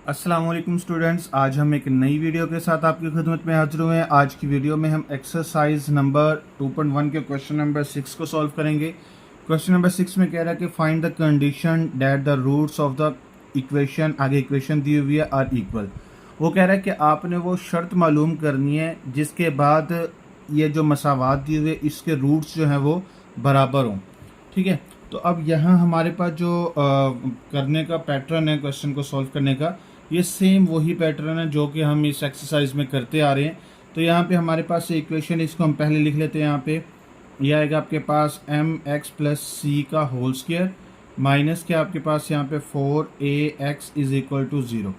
अस्सलाम वालेकुम स्टूडेंट्स, आज हम एक नई वीडियो के साथ आपकी खिदमत में हाजिर हुए हैं। आज की वीडियो में हम एक्सरसाइज नंबर 2.1 के क्वेश्चन नंबर 6 को सॉल्व करेंगे। क्वेश्चन नंबर 6 में कह रहा है कि find the condition that the roots of the equation, आगे इक्वेशन दी हुई है, आर इक्वल। वो कह रहा है कि आपने वो शर्त मालूम करनी है जिसके बाद ये जो मसावात दी हुई है इसके रूट्स जो हैं वो बराबर हों। ठीक है, तो अब यहाँ हमारे पास जो करने का पैटर्न है क्वेश्चन को सॉल्व करने का, ये सेम वही पैटर्न है जो कि हम इस एक्सरसाइज में करते आ रहे हैं। तो यहाँ पे हमारे पास इक्वेशन, इसको हम पहले लिख लेते हैं। यहाँ पे यह आएगा आपके पास mx प्लस सी का होल स्क्वायर माइनस के आपके पास यहाँ पे 4ax इज इक्वल टू 0।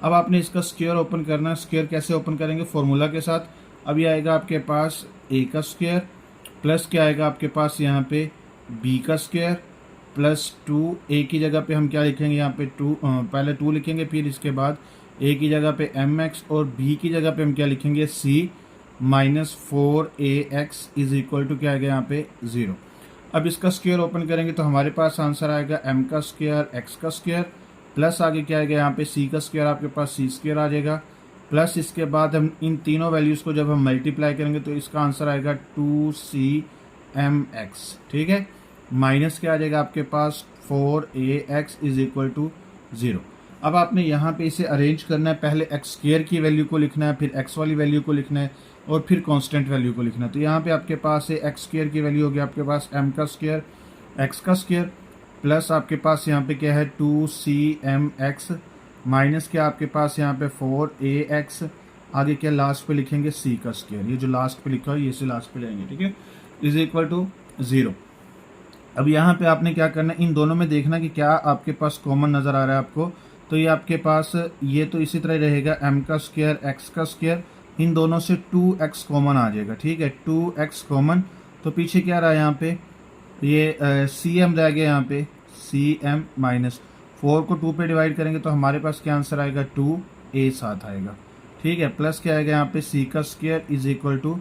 अब आपने इसका स्क्वायर ओपन करना है। स्क्वायर कैसे ओपन करेंगे? फॉर्मूला के साथ। अब ये आएगा आपके पास a का स्क्वायर प्लस क्या आएगा आपके पास यहाँ पे b का स्क्वायर प्लस 2। ए की जगह पे हम क्या लिखेंगे? यहाँ पे 2, पहले 2 लिखेंगे, फिर इसके बाद ए की जगह पे mx और b की जगह पे हम क्या लिखेंगे? c minus 4ax is equal to क्या आएगा यहाँ पे 0। अब इसका स्क्वायर ओपन करेंगे तो हमारे पास आंसर आएगा m का स्क्वायर x का स्क्वायर प्लस आगे क्या आएगा यहाँ पे c का स्क्वायर, आपके पास c स्क्वायर आ जाएगा प्लस इसके बाद हम इन तीनों वैल्यूज़ को जब हम मल्टीप्लाई करेंगे तो इसका आंसर आएगा 2cmx। ठीक है, माइनस क्या आ जाएगा आपके पास 4ax इज इक्वल टू 0। अब आपने यहाँ पे इसे अरेंज करना है। पहले एक्स स्क्वायर की वैल्यू को लिखना है, फिर एक्स वाली वैल्यू को लिखना है और फिर कांस्टेंट वैल्यू को लिखना है। तो यहाँ पे आपके पास है एक्स स्क्वायर की वैल्यू होगी आपके पास m का स्क्वायर x का स्क्वायर प्लस आपके पास यहाँ पे क्या है 2cmx माइनस क्या आपके पास यहाँ पे 4ax, आगे क्या लास्ट पे लिखेंगे c का स्क्वायर, ये जो लास्ट पे लिखा है ये से लास्ट पे जाएंगे। ठीक है, इज इक्वल टू 0। अब यहाँ पे आपने क्या करना है, इन दोनों में देखना कि क्या आपके पास कॉमन नज़र आ रहा है आपको। तो ये आपके पास ये तो इसी तरह रहेगा m का स्क्वायर x का स्क्वायर, इन दोनों से 2x कॉमन आ जाएगा। ठीक है, 2x कॉमन, तो पीछे क्या रहा है यहाँ पे? ये cm रह गया यहाँ पे, cm माइनस 4 को 2 पे डिवाइड करेंगे तो हमारे पास क्या आंसर आएगा? 2a साथ आएगा। ठीक है, प्लस क्या आएगा यहाँ पे? c का स्क्वायर इज इक्वल टू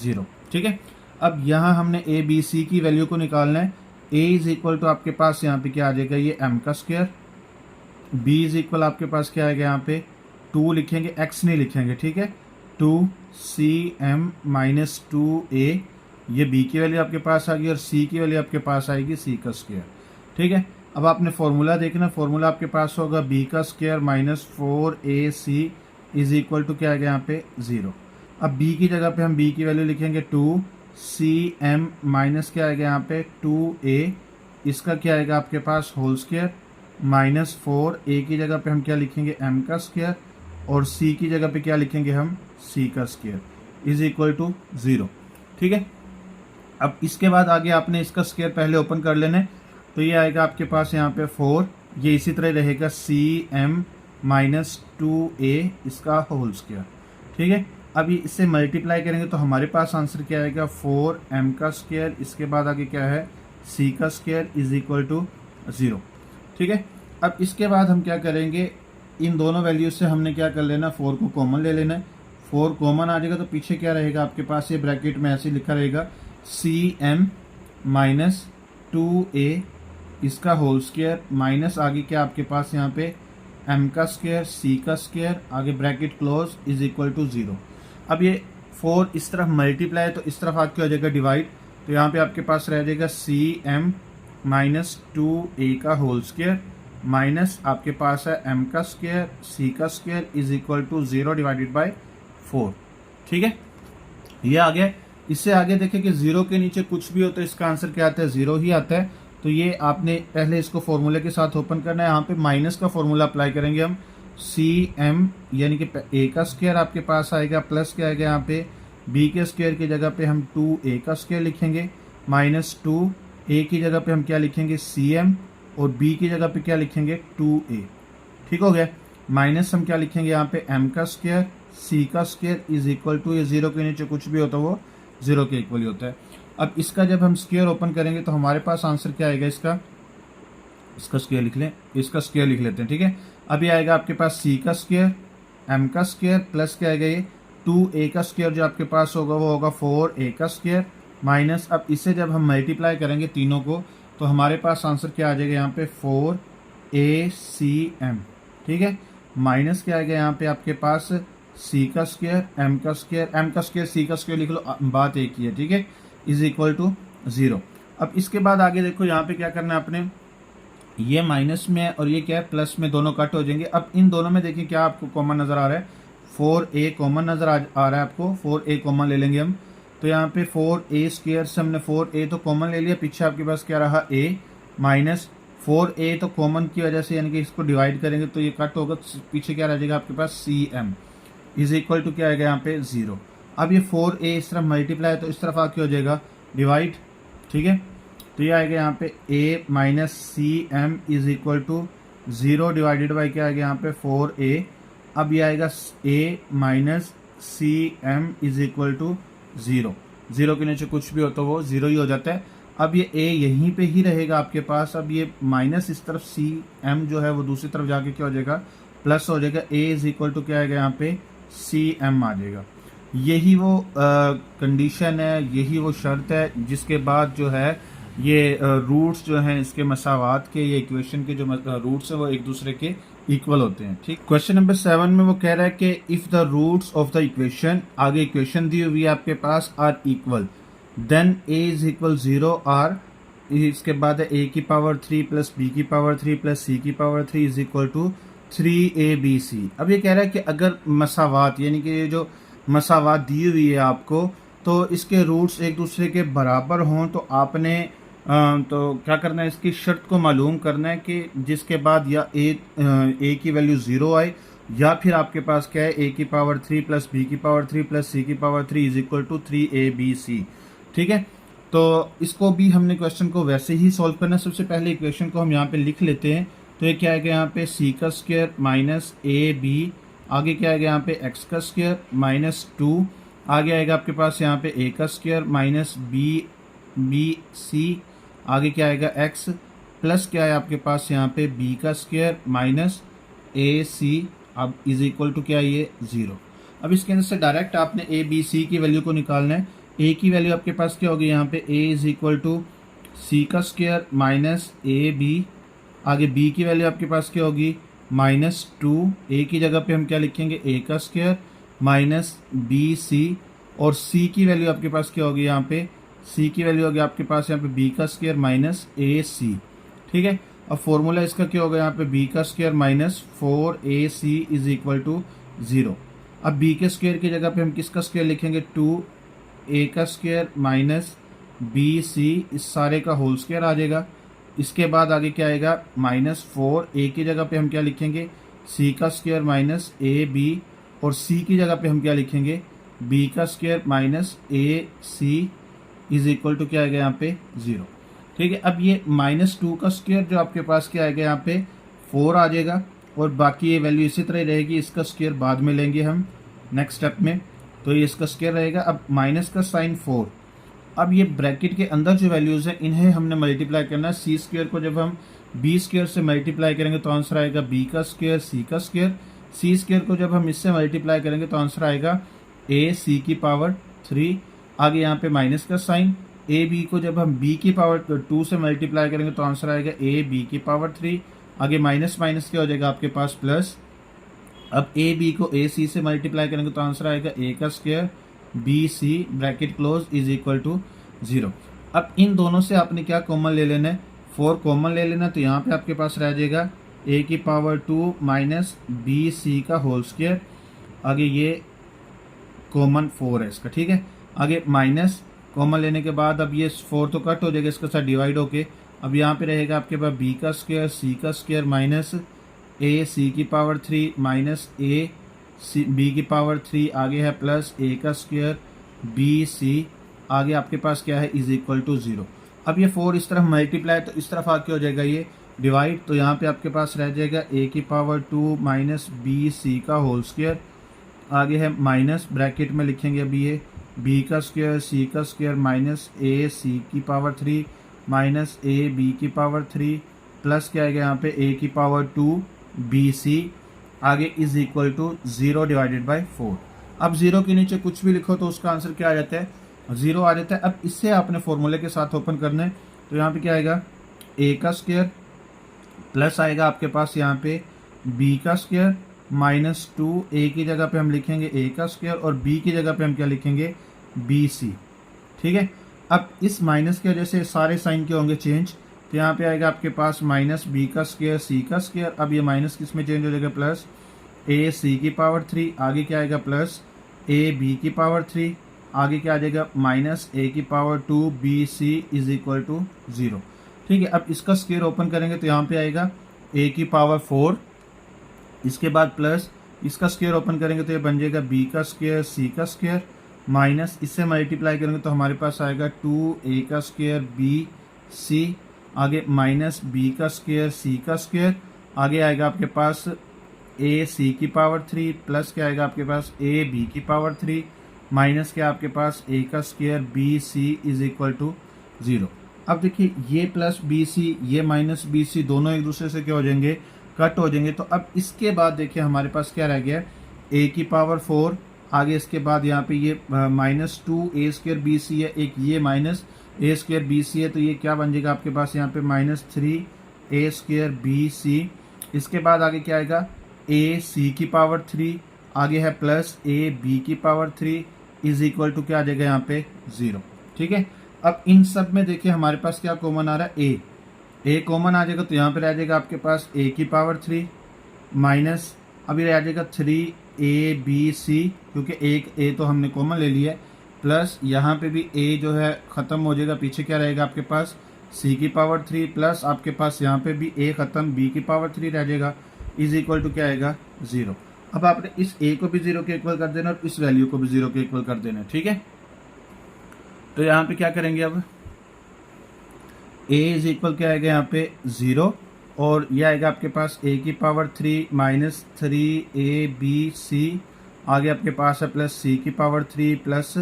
0। ठीक है, अब यहाँ हमने a b c की वैल्यू को निकालना है। a इज इक्वल टू आपके पास यहाँ पे क्या आ जाएगा? ये m का स्क्वायर। b इज इक्वल आपके पास क्या आएगा यहाँ पे? 2 लिखेंगे, x नहीं लिखेंगे। ठीक है, 2cm माइनस 2a, ये b की वैल्यू आपके पास आ गई और c की वैल्यू आपके पास आएगी c का स्क्वायर। ठीक है, अब आपने फॉर्मूला देखना। फॉर्मूला आपके पास होगा b का square minus 4ac is equal to क्या आएगा यहाँ पे? 0। अब b की जगह पे हम b की वैल्यू लिखेंगे 2cm माइनस क्या आएगा यहाँ पे? 2a, इसका क्या आएगा आपके पास? होल स्क्वायर माइनस 4a की जगह पे हम क्या लिखेंगे? m का स्क्वायर और c की जगह पे क्या लिखेंगे हम? c का स्क्वायर इज इक्वल टू 0। ठीक है, अब इसके बाद आगे आपने इसका स्क्वायर पहले ओपन कर लेना है। तो ये आएगा आपके पास यहाँ पे 4, ये इसी तरह रहेगा cm माइनस 2a इसका होल स्क्वायर। ठीक है, अभी इससे मल्टीप्लाई करेंगे तो हमारे पास आंसर क्या आएगा? 4m का स्क्वायर, इसके बाद आगे क्या है? c का स्क्वायर इज इक्वल टू 0। ठीक है, अब इसके बाद हम क्या करेंगे? इन दोनों वैल्यूज से हमने क्या कर लेना? 4 को कॉमन ले लेना है। 4 कॉमन आ जाएगा तो पीछे क्या रहेगा आपके पास? ये ब्रैकेट में ऐसे लिखा रहेगा cm माइनस 2a इसका होल स्क्वायर माइनस आगे क्या आपके पास यहाँ पे? m का स्क्वायर, c का स्क्वायर, आगे bracket close is equal to 0। अब ये 4 इस तरफ मल्टीप्लाई तो इस तरफ आके हो जाएगा डिवाइड, तो यहाँ पे आपके पास रह जाएगा cm माइनस 2a का होल स्क्वायर माइनस आपके पास है m का स्क्वायर, c का square is equal to 0 divided by 4। ठीक है, ये आ गया। इससे आगे देखें कि 0 के नीचे कुछ भी हो तो इसका आंसर क्या आता है? 0 ही आता है। तो ये आपने पहले इसको फॉर्मूले के साथ ओपन करना है। यहाँ पे माइनस का फॉर्मूला अप्लाई करेंगे हम। cm यानी कि a का स्क्वायर आपके पास आएगा प्लस क्या आएगा यहाँ पे? b के स्क्वायर की जगह पे हम 2a का स्क्वायर लिखेंगे माइनस 2a की जगह पे हम क्या लिखेंगे? cm और b की जगह पे क्या लिखेंगे? 2a। ठीक हो गया, माइनस हम क्या लिखेंगे यहाँ पे? m का स्क्वायर, c का स्क्वायर इज इक्वल टू, ये 0 के नीचे कुछ भी होता है वो 0 के इक्वल ही होता है। अब इसका जब हम स्क्वायर ओपन करेंगे तो हमारे पास आंसर क्या आएगा? इसका स्क्वायर लिख लें, इसका स्क्वायर लिख लेते हैं। ठीक है, अब ये आएगा आपके पास c का स्क्वायर, m का स्क्वायर प्लस क्या आएगा? ये 2a का स्क्वायर जो आपके पास होगा वो होगा 4a का स्क्वायर माइनस, अब इसे जब हम मल्टीप्लाई करेंगे तीनों को तो हमारे पास आंसर क्या आ जाएगा यहाँ पे? 4acm। ठीक है, माइनस क्या आएगा यहाँ पे आपके पास सी का स्क्वायर एम का स्क्वायर, एम का स्क्वायर सी का स्क्वायर लिख लो, बात एक ही है, ठीक है, इज इक्वल टू 0। अब इसके बाद आगे देखो यहाँ पे क्या करना है आपने, ये माइनस में है और ये क्या है प्लस में, दोनों कट हो जाएंगे। अब इन दोनों में देखिए क्या आपको कॉमन नजर आ रहा है, 4a कॉमन नजर आ रहा है आपको, 4a कॉमन ले लेंगे हम। तो यहाँ पे 4a स्क्वायर से हमने 4a तो कॉमन ले लिया, पीछे आपके पास क्या रहा a माइनस 4a तो कॉमन की वजह से यानी कि इसको डिवाइड करेंगे तो ये कट होगा, पीछे क्या रह जाएगा आपके पास cm इज इक्वल टू क्या आएगा यहाँ पे 0। अब ये 4a इस तरफ मल्टीप्लाई तो इस तरफ आके हो जाएगा डिवाइड, ठीक है, तो ये आएगा यहाँ पे a minus C M is equal to 0 divided by क्या आएगा यहाँ पे 4a। अब ये आएगा a minus C M is equal to 0, 0 के नीचे कुछ भी हो तो वो 0 ही हो जाता है। अब ये a यहीं पे ही रहेगा आपके पास, अब ये माइनस इस तरफ सी एम जो है वो दूसरी तरफ जाके क्या हो जाएगा प्लस हो जाएगा, a इज इक्वल टू क्या आएगा यहाँ पे सी एम आ जाएगा। यही वो कंडीशन है, यही वो शर्त है जिसके बाद जो है ये रूट्स जो हैं इसके मसावात के, ये इक्वेशन के जो रूट्स है वो एक दूसरे के इक्वल होते हैं, ठीक। क्वेश्चन नंबर 7 में वो कह रहा है कि if the roots of the equation, आगे इक्वेशन दी हुई है आपके पास, are equal then a is equal 0 or, इसके बाद है a की पावर 3 प्लस b की पावर 3 प्लस c की power 3 is equal to 3abc। अब ये कह रहा है कि अगर मसावात यानी कि ये जो मसावात दी हुई है आपको, तो इसके रूट्स एक दूसरे के बराबर हों तो आपने तो क्या करना है, इसकी शर्त को मालूम करना है कि जिसके बाद या a की वैल्यू 0 आए या फिर आपके पास क्या है a की पावर 3 प्लस b की पावर 3 प्लस c की power 3 is equal to 3abc, ठीक है। तो इसको भी हमने क्वेश्चन को वैसे ही सॉल्व करना है। सबसे पहले इक्वेशन को हम यहाँ पे लिख लेते हैं, तो ये क्या आएगा यहाँ पे c का स्क्वायर माइनस ab, आगे क्या आएगा यहाँ पे x का स्क्वायर माइनस 2, आगे आएगा आपके पास यहाँ पे a का स्क्वायर माइनस b c, आगे क्या आएगा x प्लस क्या है आपके पास यहाँ पे b का स्क्वायर माइनस ac, अब इज इक्वल टू क्या है ये 0। अब इसके अंदर से डायरेक्ट आपने a b c की वैल्यू को निकालना है। a की वैल्यू आपके पास क्या होगी यहाँ पे a is equal to c का स्क्वायर माइनस ab, आगे b की वैल्यू आपके पास क्या होगी माइनस 2, a की जगह पे हम क्या लिखेंगे a का स्क्वायर माइनस बी सी, और c की वैल्यू आपके पास क्या होगी यहाँ पे, c की वैल्यू होगी आपके पास यहाँ पे b का स्क्वायर माइनस ए सी, ठीक है। अब फॉर्मूला इसका क्या होगा यहाँ पे b का square minus 4ac is equal to 0। अब b के स्क्वायर की जगह पे हम किसका स्क्वायर लिखेंगे 2a का स्क्वायर माइनस बी सी, इस सारे का होल स्क्वायर आ जाएगा। इसके बाद आगे क्या आएगा माइनस 4a की जगह पे हम क्या लिखेंगे c का स्क्वायर माइनस ए बी, और c की जगह पे हम क्या लिखेंगे b का square minus A C is equal to क्या आएगा यहाँ पे 0, ठीक है। अब ये माइनस 2 का स्क्वायर जो आपके पास क्या आएगा यहाँ पे 4 आ जाएगा, और बाकी ये वैल्यू इसी तरह रहेगी, इसका स्क्वायर बाद में लेंगे हम नेक्स्ट स्टेप में, तो ये इसका स्क्वायर रहेगा। अब माइनस का साइन 4, अब ये ब्रैकेट के अंदर जो वैल्यूज़ हैं इन्हें हमने मल्टीप्लाई करना है। सी स्क्वायर को जब हम बी स्क्वायर से मल्टीप्लाई करेंगे तो आंसर आएगा बी का स्क्वायर सी का स्क्वायर, सी स्क्वायर को जब हम इससे मल्टीप्लाई करेंगे तो आंसर आएगा ए सी की पावर 3, आगे यहाँ पे माइनस का साइन, ए बी को जब हम बी की पावर 2 से मल्टीप्लाई करेंगे तो आंसर आएगा ए बी की पावर 3, आगे माइनस माइनस क्या हो जाएगा आपके पास प्लस। अब ए बी को ए सी से मल्टीप्लाई करेंगे तो आंसर आएगा ए का square B C bracket close is equal to 0। अब इन दोनों से आपने क्या कॉमन ले लेना है 4 कॉमन ले लेना, तो यहाँ पे आपके पास रह जाएगा ए की पावर 2 माइनस बी सी का होल स्क्वायर, आगे ये कॉमन 4 है इसका, ठीक है। आगे माइनस कॉमन लेने के बाद अब ये 4 तो कट हो जाएगा इसके साथ डिवाइड होके, अब यहाँ पे रहेगा आपके पास बी का स्क्वायर सी का स्क्वायर माइनस ए सी की power 3 minus A C B की पावर 3, आगे है प्लस ए का स्क्वायर बी सी, आगे आपके पास क्या है इज इक्वल टू 0। अब ये 4 इस तरफ मल्टीप्लाई तो इस तरफ आके हो जाएगा ये डिवाइड, तो यहाँ पे आपके पास रह जाएगा ए की पावर 2 माइनस बी सी का होल स्क्वायर, आगे है माइनस ब्रैकेट में लिखेंगे अभी ये बी का स्क्वायर सी का स्क्वायर माइनस ए सी की पावर 3 माइनस ए बी की पावर 3 प्लस क्या आएगा यहाँ पे ए की पावर 2 बी सी, आगे is equal to 0 divided by 4। अब 0 के नीचे कुछ भी लिखो तो उसका आंसर क्या आ जाता है 0 आ जाता है। अब इससे आपने फॉर्मूले के साथ ओपन करना है, तो यहाँ पे क्या आएगा ए का स्क्वायर प्लस आएगा आपके पास यहाँ पे बी का स्क्वायर -2 ए की जगह पे हम लिखेंगे ए का स्क्वायर और बी की जगह पे हम क्या लिखेंगे बी सी। ठीक है, अब इस माइनस की वजह से सारे साइन के होंगे चेंज, तो यहाँ पे आएगा आपके पास माइनस बी का स्क्वायर सी का स्क्वायर। अब ये माइनस किस में चेंज हो जाएगा प्लस ए सी की पावर 3, आगे क्या आएगा प्लस ए बी की पावर 3, आगे क्या आ जाएगा माइनस ए की power 2 B C is equal to 0। ठीक है, अब इसका स्क्वायर ओपन करेंगे तो यहाँ पे आएगा ए की पावर 4, इसके बाद प्लस इसका स्क्वायर ओपन करेंगे तो ये बन जाएगा बी का स्क्वायर सी का स्क्वायर, माइनस इससे मल्टीप्लाई करेंगे तो हमारे पास आएगा 2a का स्क्वायर बी सी, आगे माइनस बी का स्क्वायर सी का स्क्वायर, आगे आएगा आपके पास ए सी की पावर 3 प्लस क्या आएगा आपके पास ए बी की पावर 3 माइनस क्या आपके पास ए का square B C is equal to 0। अब देखिए ये प्लस बी सी ये माइनस बी सी दोनों एक दूसरे से क्या हो जाएंगे कट हो जाएंगे। तो अब इसके बाद देखिए हमारे पास क्या रह गया ए की पावर 4, आगे इसके बाद यहाँ पे ये -2 ए स्क्वायर बी सी है, एक ये माइनस ए स्क्वायर बी सी है, तो ये क्या बन जाएगा आपके पास यहाँ पे -3 ए स्क्वायर बी सी। इसके बाद आगे क्या आएगा ए सी की पावर 3, आगे है प्लस ए बी की पावर 3 इज इक्वल टू क्या आ जाएगा यहाँ पे 0। ठीक है, अब इन सब में देखिए हमारे पास क्या कॉमन आ रहा है ए कॉमन आ जाएगा तो यहाँ पे रह जाएगा आपके पास ए की पावर 3 माइनस अभी रह जाएगा 3 ए बी सी, क्योंकि एक ए तो हमने कॉमन ले लिया है, प्लस यहाँ पे भी ए जो है ख़त्म हो जाएगा, पीछे क्या रहेगा आपके पास सी की पावर 3 प्लस आपके पास यहाँ पे भी ए ख़त्म बी की पावर 3 रह जाएगा इज इक्वल टू क्या आएगा 0। अब आपने इस ए को भी 0 के इक्वल कर देना और इस वैल्यू को भी 0 के इक्वल कर देना। ठीक है, तो यहाँ पे क्या करेंगे अब ए इज इक्वल क्या आएगा यहाँ पे 0 और ये आएगा आपके पास ए की power 3 minus 3 A B C, आगे आपके पास है प्लस सी की पावर 3 प्लस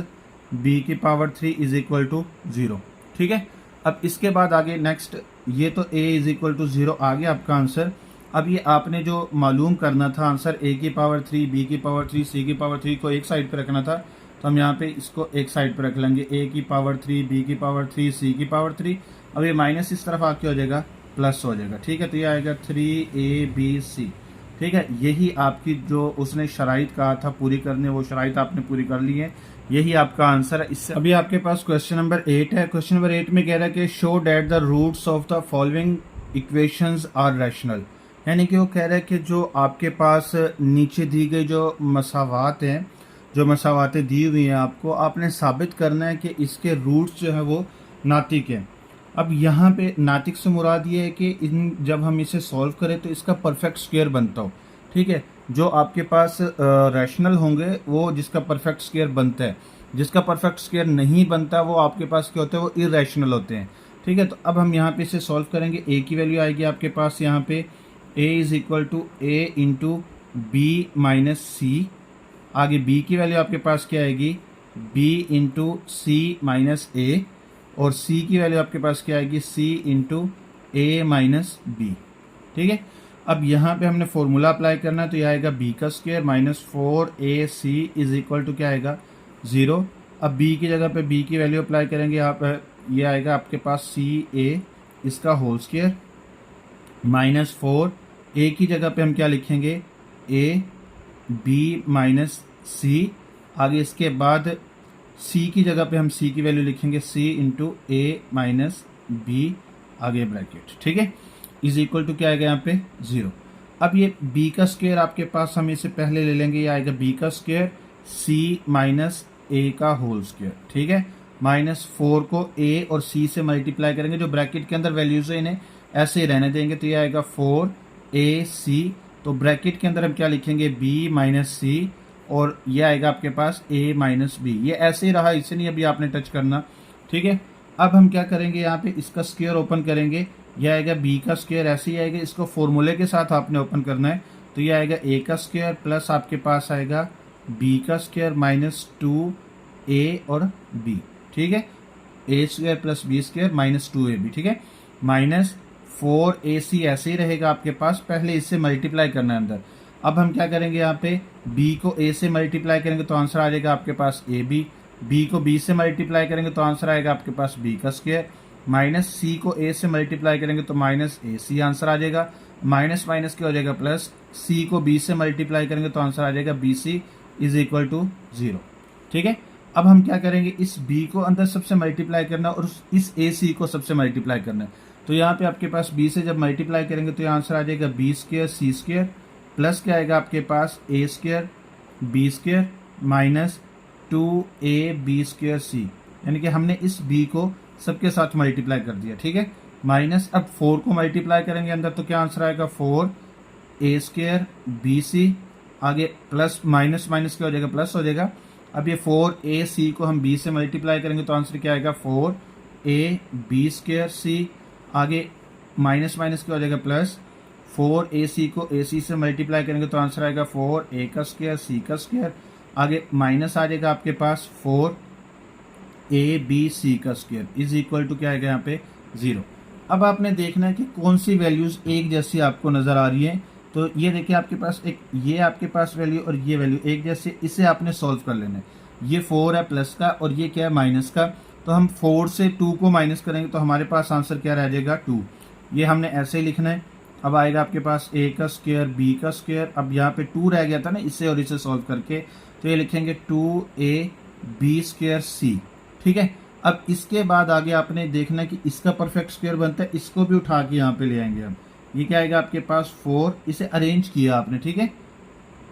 बी की पावर 3 इज इक्वल टू 0। ठीक है, अब इसके बाद आगे नेक्स्ट ये तो ए इज इक्वल टू 0 आ गया आपका आंसर। अब ये आपने जो मालूम करना था आंसर ए की पावर 3 बी की पावर 3 सी की पावर 3 को एक साइड पे रखना था, तो हम यहाँ पे इसको एक साइड पे रख लेंगे ए की पावर 3 बी की पावर 3 सी की पावर 3। अब ये माइनस इस तरफ आके हो जाएगा प्लस हो जाएगा। ठीक है, तो ये आएगा 3ab। ठीक है, यही आपकी जो उसने शराइत कहा था पूरी करने वो शराइत आपने पूरी कर ली है, यही आपका आंसर है। इससे अभी आपके पास क्वेश्चन नंबर 8 है। क्वेश्चन नंबर 8 में कह रहा है कि show that the roots of the following equations are rational, यानी कि वो कह रहा है कि जो आपके पास नीचे दी गई जो मसावात हैं जो मसावातें दी हुई हैं आपको, आपने साबित करना है कि इसके रूट्स जो है वो नातिक हैं। अब यहाँ पे नातिक से मुराद ये है कि जब हम इसे सॉल्व करें तो इसका परफेक्ट स्क्वायर बनता हो। ठीक है, जो आपके पास रैशनल होंगे वो जिसका परफेक्ट स्क्वायर बनता है, जिसका परफेक्ट स्क्वायर नहीं बनता वो आपके पास क्या होते हैं वो इरेशनल होते हैं। ठीक है, तो अब हम यहाँ पे इसे सॉल्व करेंगे। ए की वैल्यू आएगी आपके पास यहाँ पे A is equal to A into B minus C, आगे बी की वैल्यू आपके पास क्या आएगी B into C minus A, और सी की वैल्यू आपके पास क्या आएगी C into A minus B. ठीक है, अब यहाँ पे हमने फॉर्मूला अप्लाई करना है, तो यह आएगा बी का square minus 4ac is equal to क्या आएगा 0। अब बी की जगह पे बी की वैल्यू अप्लाई करेंगे, आप ये आएगा आपके पास सी ए इसका होल स्क्वायर माइनस 4 ए की जगह पे हम क्या लिखेंगे ए बी माइनस सी, आगे इसके बाद सी की जगह पे हम सी की वैल्यू लिखेंगे सी इंटू ए माइनस बी, आगे ब्रैकेट। ठीक है, इज इक्वल टू क्या आएगा यहाँ पे 0। अब ये b का स्क्वायर आपके पास हम इसे पहले ले लेंगे, ये आएगा b का स्क्वायर c माइनस a का होल स्क्वायर। ठीक है, माइनस 4 को a और c से मल्टीप्लाई करेंगे, जो ब्रैकेट के अंदर वैल्यूज है इन्हें ऐसे ही रहने देंगे, तो ये आएगा 4ac, तो ब्रैकेट के अंदर हम क्या लिखेंगे b माइनस सी, और ये आएगा आपके पास a माइनस बी। ये ऐसे ही रहा, इसे नहीं अभी आपने टच करना। ठीक है, अब हम क्या करेंगे यहाँ पे इसका स्क्वायर ओपन करेंगे, यह आएगा b का स्क्वायर ऐसे ही आएगा, इसको फॉर्मूले के साथ आपने ओपन करना है, तो यह आएगा a का स्क्वायर प्लस आपके पास आएगा b का स्क्वायर माइनस 2a और b। ठीक है, a square plus b square minus 2ab। ठीक है, माइनस 4ac ऐसे ही रहेगा आपके पास, पहले इससे मल्टीप्लाई करना है अंदर। अब हम क्या करेंगे यहाँ पे b को a से मल्टीप्लाई करेंगे तो आंसर आ जाएगा आपके पास ab, b को b से मल्टीप्लाई करेंगे तो आंसर आएगा आपके पास b का स्क्वायर, माइनस सी को ए से मल्टीप्लाई करेंगे तो माइनस ए सी आंसर आ जाएगा, माइनस माइनस क्या हो जाएगा प्लस, सी को बी से मल्टीप्लाई करेंगे तो आंसर आ जाएगा B C is equal to 0। ठीक है, अब हम क्या करेंगे, इस बी को अंदर सबसे मल्टीप्लाई करना और इस ए सी को सबसे मल्टीप्लाई करना है। तो यहाँ पे आपके पास बी से जब मल्टीप्लाई करेंगे तो यहाँ आंसर आ जाएगा b square c square plus क्या आएगा आपके पास a square b square minus 2ab square c, यानी कि हमने इस b को सबके साथ मल्टीप्लाई कर दिया। ठीक है, माइनस अब 4 को मल्टीप्लाई करेंगे अंदर तो क्या आंसर आएगा 4a स्क्र बी सी, आगे प्लस माइनस माइनस क्या हो जाएगा प्लस हो जाएगा। अब ये 4ac को हम b से मल्टीप्लाई करेंगे तो आंसर क्या आएगा 4ab स्क्र सी, आगे माइनस माइनस क्या हो जाएगा प्लस, 4ac को ac से मल्टीप्लाई करेंगे तो आंसर आएगा 4a का स्क्वायर c का स्क्वायर, आगे माइनस आ जाएगा आपके पास 4abc का स्क्वायर इज इक्वल टू क्या आएगा यहाँ पे 0। अब आपने देखना है कि कौन सी वैल्यूज एक जैसी आपको नजर आ रही है। तो ये देखिए आपके पास एक ये आपके पास वैल्यू और ये वैल्यू एक जैसे, इसे आपने सॉल्व कर लेना है। ये 4 है प्लस का और ये क्या है माइनस का, तो हम 4 से 2 को माइनस करेंगे तो हमारे पास आंसर क्या रह जाएगा 2। ये हमने ऐसे ही लिखना है। अब आएगा आपके पास a का स्क्वायर b का स्क्वायर, अब यहाँ पे 2 रह गया था ना इसे और इसे सॉल्व करके, तो ये लिखेंगे 2ab स्क्वायर c। ठीक है, अब इसके बाद आगे आपने देखना है कि इसका परफेक्ट स्क्वायर बनता है, इसको भी उठा के यहाँ पे ले आएंगे हम। ये क्या आएगा आपके पास 4, इसे अरेंज किया आपने। ठीक है,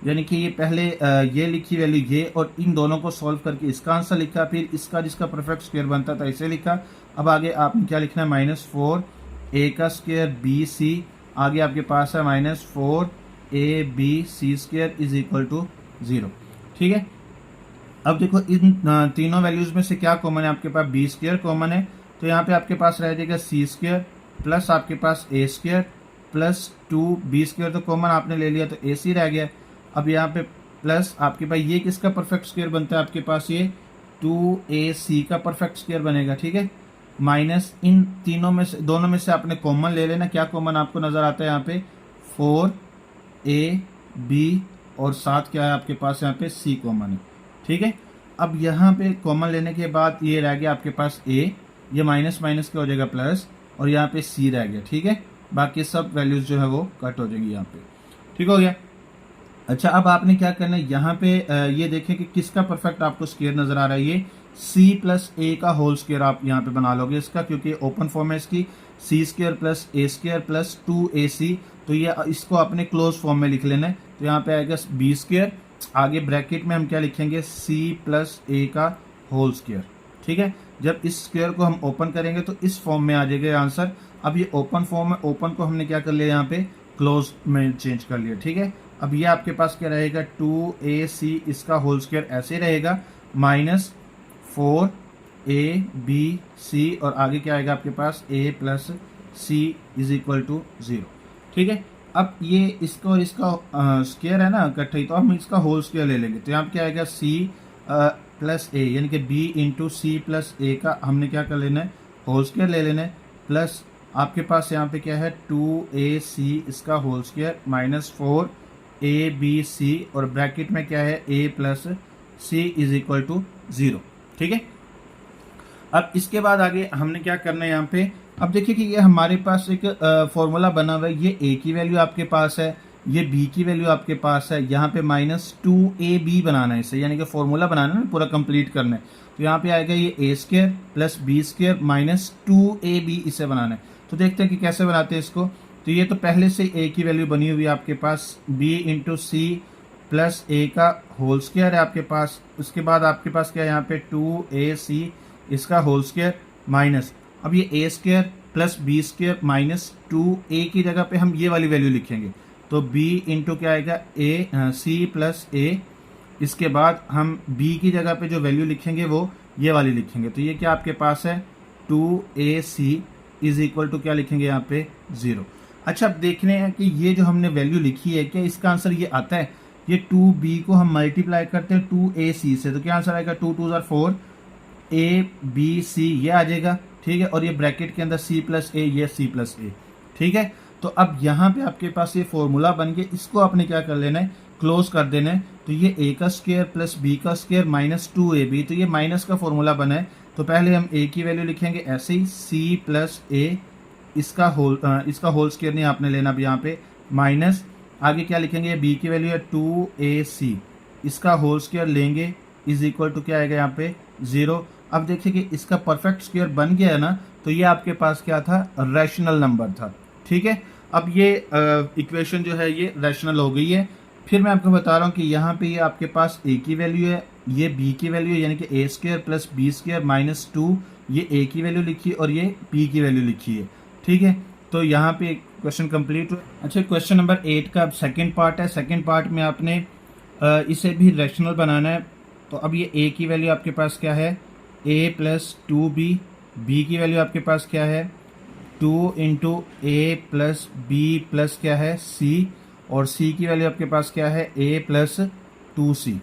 यानी कि ये पहले ये लिखी वैल्यू ये और इन दोनों को सॉल्व करके इसका आंसर लिखा, फिर इसका जिसका परफेक्ट स्क्वायर बनता था इसे लिखा। अब आगे आपने क्या लिखना है -4a का स्क्वायर बी सी, आगे आपके पास है -4ab square is equal to 0। ठीक है, अब देखो इन तीनों वैल्यूज में से क्या कॉमन है, आपके पास बी स्क्वायर कॉमन है, तो यहाँ पे आपके पास रह जाएगा सी स्क्वायर प्लस आपके पास ए स्क्वायर प्लस 2b स्क्वायर, तो कॉमन आपने ले लिया तो ए सी रह गया। अब यहाँ पे प्लस आपके पास ये किसका परफेक्ट स्क्वायर बनता है, आपके पास ये 2ac का परफेक्ट स्क्वायर बनेगा। ठीक है, माइनस इन तीनों में से दोनों में से आपने कॉमन ले लेना। क्या कॉमन आपको नजर आता है यहाँ पे 4ab और साथ क्या है आपके पास यहाँ पे c कॉमन है। ठीक है, अब यहाँ पे कॉमन लेने के बाद ये रह गया आपके पास a, ये माइनस माइनस क्या हो जाएगा प्लस, और यहाँ पे c रह गया। ठीक है, बाकी सब वैल्यूज जो है वो कट हो जाएंगी यहाँ पे। ठीक हो गया। अच्छा, अब आपने क्या करना है, यहाँ पे ये देखें कि किसका परफेक्ट आपको स्क्वायर नजर आ रहा है, ये c प्लस a का होल स्क्वायर आप यहाँ पे बना लोगे इसका, क्योंकि ओपन फॉर्म है इसकी c square plus a square plus 2ac, तो ये इसको अपने क्लोज फॉर्म में लिख लेना है। तो यहाँ पे आएगा b स्क्वायर, आगे ब्रैकेट में हम क्या लिखेंगे c प्लस a का होल स्क्वायर। ठीक है, जब इस स्क्वायर को हम ओपन करेंगे तो इस फॉर्म में आ जाएगा आंसर। अब ये ओपन फॉर्म है, ओपन को हमने क्या कर लिया यहाँ पे क्लोज में चेंज कर लिया। ठीक है, अब ये आपके पास क्या रहेगा 2ac इसका होल स्क्वायर ऐसे रहेगा -4abc और आगे क्या आएगा आपके पास a plus c is equal to 0। ठीक है, अब ये इसका और इसका स्क्वायर है ना इकट्ठे, तो हम इसका होल स्क्वायर ले लेंगे। तो यहाँ पे क्या आएगा c प्लस a, यानी कि b into C plus a का हमने क्या कर लेना है होल स्क्वायर ले लेना है, प्लस आपके पास यहाँ पे क्या है 2ac इसका होल स्क्वायर -4abc और ब्रैकेट में क्या है a plus c is equal to 0। ठीक है, अब इसके बाद आगे हमने क्या करना है यहाँ पे, अब देखिए कि ये हमारे पास एक फॉर्मूला बना हुआ है, ये a की वैल्यू आपके पास है, ये b की वैल्यू आपके पास है, यहाँ पे -2ab बनाना है इसे, यानी कि फॉर्मूला बनाना है पूरा कंप्लीट करना है। तो यहाँ पे आएगा ये a square plus b square -2ab इसे बनाना है। तो देखते हैं कि कैसे बनाते हैं इसको। तो ये तो पहले से a की वैल्यू बनी हुई है आपके पास, b into C plus a का होल स्क्वायर है आपके पास, उसके बाद आपके पास क्या है यहाँ पे 2ac इसका होल स्क्वायर माइनस, अब ये a square plus b square -2a की जगह पे हम ये वाली वैल्यू लिखेंगे, तो b इंटू क्या आएगा c प्लस a, इसके बाद हम b की जगह पे जो वैल्यू लिखेंगे वो ये वाली लिखेंगे। तो ये क्या आपके पास है 2ac इज इक्वल टू क्या लिखेंगे यहाँ पे 0। अच्छा, अब देखने हैं कि ये जो हमने वैल्यू लिखी है क्या इसका आंसर ये आता है, ये 2b को हम मल्टीप्लाई करते हैं 2ac से, तो क्या आंसर आएगा 2 2 4 abc ये आ जाएगा। ठीक है, और ये ब्रैकेट के अंदर c प्लस a, ये c प्लस a। ठीक है, तो अब यहाँ पे आपके पास ये फॉर्मूला बन गया, इसको आपने क्या कर लेना है क्लोज कर देना है। तो ये a का स्क्वायर प्लस b का स्क्वायर -2ab, तो ये माइनस का फॉर्मूला बना है, तो पहले हम a की वैल्यू लिखेंगे ऐसे ही c प्लस a इसका होल स्क्वायर नहीं आपने लेना अब यहाँ पे माइनस आगे क्या लिखेंगे, बी की वैल्यू है 2ac, इसका होल स्क्वायर लेंगे इज इक्वल टू क्या आएगा यहाँ पे 0। अब देखिए कि इसका परफेक्ट स्क्वायर बन गया है ना, तो ये आपके पास क्या था, रैशनल नंबर था। ठीक है, अब ये इक्वेशन जो है ये रैशनल हो गई है। फिर मैं आपको बता रहा हूँ कि यहाँ पे ये आपके पास a की वैल्यू है, ये b की वैल्यू है, यानी कि a square plus B square minus 2, ये a की वैल्यू लिखी और ये b की वैल्यू लिखी है। ठीक है, तो यहाँ पे क्वेश्चन कंप्लीट हुआ। अच्छा, क्वेश्चन नंबर 8 का अब सेकेंड पार्ट है। सेकेंड पार्ट में आपने इसे भी रैशनल बनाना है। तो अब ये a की वैल्यू आपके पास क्या है, a प्लस 2b, b की वैल्यू आपके पास क्या है 2 इंटू ए प्लस बी प्लस क्या है c, और c की वैल्यू आपके पास क्या है a प्लस 2c।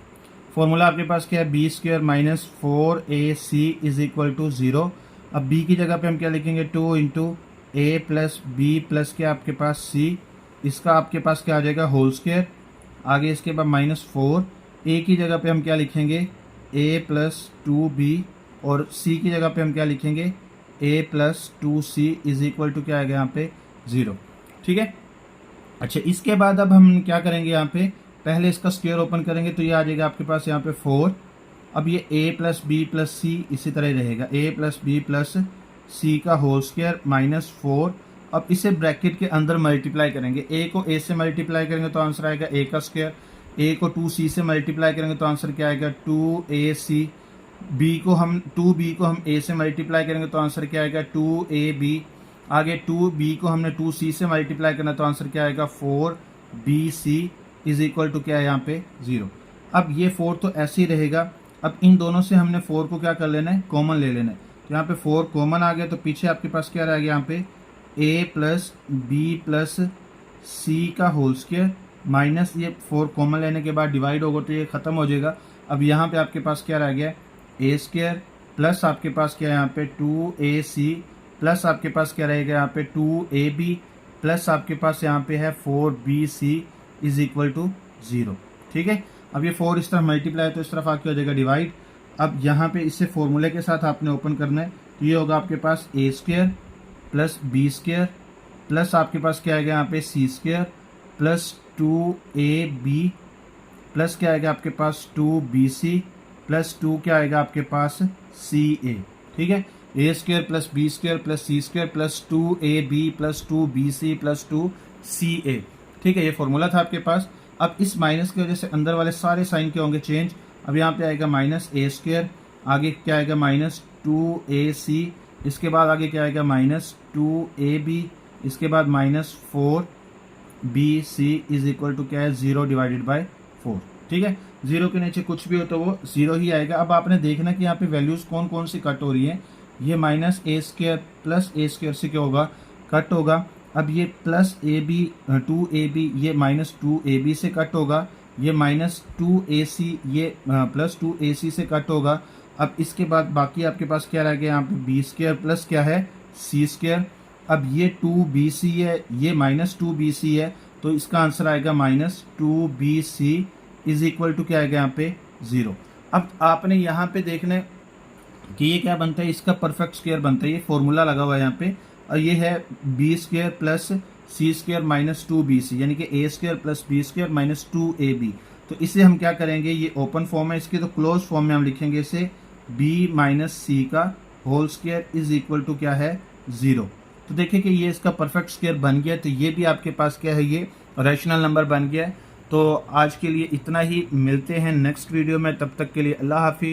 फॉर्मूला आपके पास क्या है, B square minus 4ac is equal to 0। अब b की जगह पे हम क्या लिखेंगे, 2 इंटू ए प्लस बी प्लस क्या आपके पास c, इसका आपके पास क्या आ जाएगा होल स्क्वायर, आगे इसके बाद माइनस 4, a की जगह पे हम क्या लिखेंगे a प्लस 2b, और c की जगह पे हम क्या लिखेंगे a plus 2c is equal to क्या आएगा यहाँ पे 0। ठीक है, अच्छा इसके बाद अब हम क्या करेंगे, यहाँ पे पहले इसका स्क्वायर ओपन करेंगे तो ये आ जाएगा आपके पास यहाँ पे 4। अब ये a प्लस बी प्लस सी इसी तरह रहेगा, a प्लस बी प्लस सी का होल स्क्वायर माइनस 4। अब इसे ब्रैकेट के अंदर मल्टीप्लाई करेंगे, a को a से मल्टीप्लाई करेंगे तो आंसर आएगा a का स्क्वायर, a को 2c से मल्टीप्लाई करेंगे तो आंसर क्या आएगा 2ac, b को हम 2b को हम a से मल्टीप्लाई करेंगे तो आंसर क्या आएगा 2ab, आगे 2b को हमने 2c से मल्टीप्लाई करना तो आंसर क्या आएगा 4bc इज इक्वल टू क्या है यहाँ पे 0। अब ये 4 तो ऐसे ही रहेगा। अब इन दोनों से हमने 4 को क्या कर लेना है, कॉमन ले लेना है। तो यहाँ पे 4 कॉमन आ गया तो पीछे आपके पास क्या रहेगा यहाँ पे a प्लस बी प्लस सी का होल स्क्वायर माइनस ये 4 कॉमन लेने के बाद डिवाइड होगा तो ये खत्म हो जाएगा। अब यहाँ पे आपके पास क्या रह गया, a स्क्वायर प्लस आपके पास क्या है यहाँ पे 2ac प्लस आपके पास क्या रहेगा यहाँ पे 2ab प्लस आपके पास यहाँ पे है 4bc इज इक्वल टू 0। ठीक है, अब ये 4 इस तरफ मल्टीप्लाई तो इस तरफ आके हो जाएगा डिवाइड। अब यहाँ पे इससे फॉर्मूले के साथ आपने ओपन करना है, तो ये होगा आपके पास a square plus B square plus आपके पास क्या आएगा यहाँ पे सी स्क्वायर प्लस 2ab प्लस क्या आएगा आपके पास 2bc प्लस 2 क्या आएगा आपके पास ca। ठीक है, a square plus B square plus C square plus 2ab plus 2bc plus 2ca। ठीक है, ये फॉर्मूला था आपके पास। अब इस माइनस की वजह से अंदर वाले सारे साइन के होंगे चेंज। अब यहाँ पे आएगा माइनस a स्क्वायर, आगे क्या आएगा माइनस 2ac, इसके बाद आगे क्या आएगा माइनस 2ab, इसके बाद minus 4bc is equal to क्या है 0 डिवाइडेड बाय 4। ठीक है, 0 के नीचे कुछ भी हो तो वो 0 ही आएगा। अब आपने देखना कि यहाँ पे वैल्यूज कौन कौन सी कट हो रही है। ये minus a square plus a square से क्या होगा, कट होगा। अब ये प्लस ab 2ab ये माइनस 2ab से कट होगा, ये माइनस 2ac ये प्लस 2ac से कट होगा। अब इसके बाद बाकी आपके पास क्या रह गया यहाँ पे बी स्क्वायर प्लस क्या है सी स्क्वायर। अब ये 2bc है, ये माइनस 2bc है, तो इसका आंसर आएगा minus 2bc is equal to क्या आएगा यहाँ पे 0। अब आपने यहाँ पे देखना है कि ये क्या बनता है, इसका परफेक्ट स्क्वायर बनता है। ये फॉर्मूला लगा हुआ है यहाँ पे, और ये है B square plus C square minus 2bc, यानी कि a square plus B square minus 2ab। तो इसे हम क्या करेंगे, ये ओपन फॉर्म है इसके, तो क्लोज फॉर्म में हम लिखेंगे इसे b माइनस c का whole square is equal to क्या है 0। तो देखिए कि ये इसका परफेक्ट स्क्वायर बन गया, तो ये भी आपके पास क्या है, ये रैशनल नंबर बन गया है। तो आज के लिए इतना ही, मिलते हैं नेक्स्ट वीडियो में, तब तक के लिए अल्लाह हाफिज़।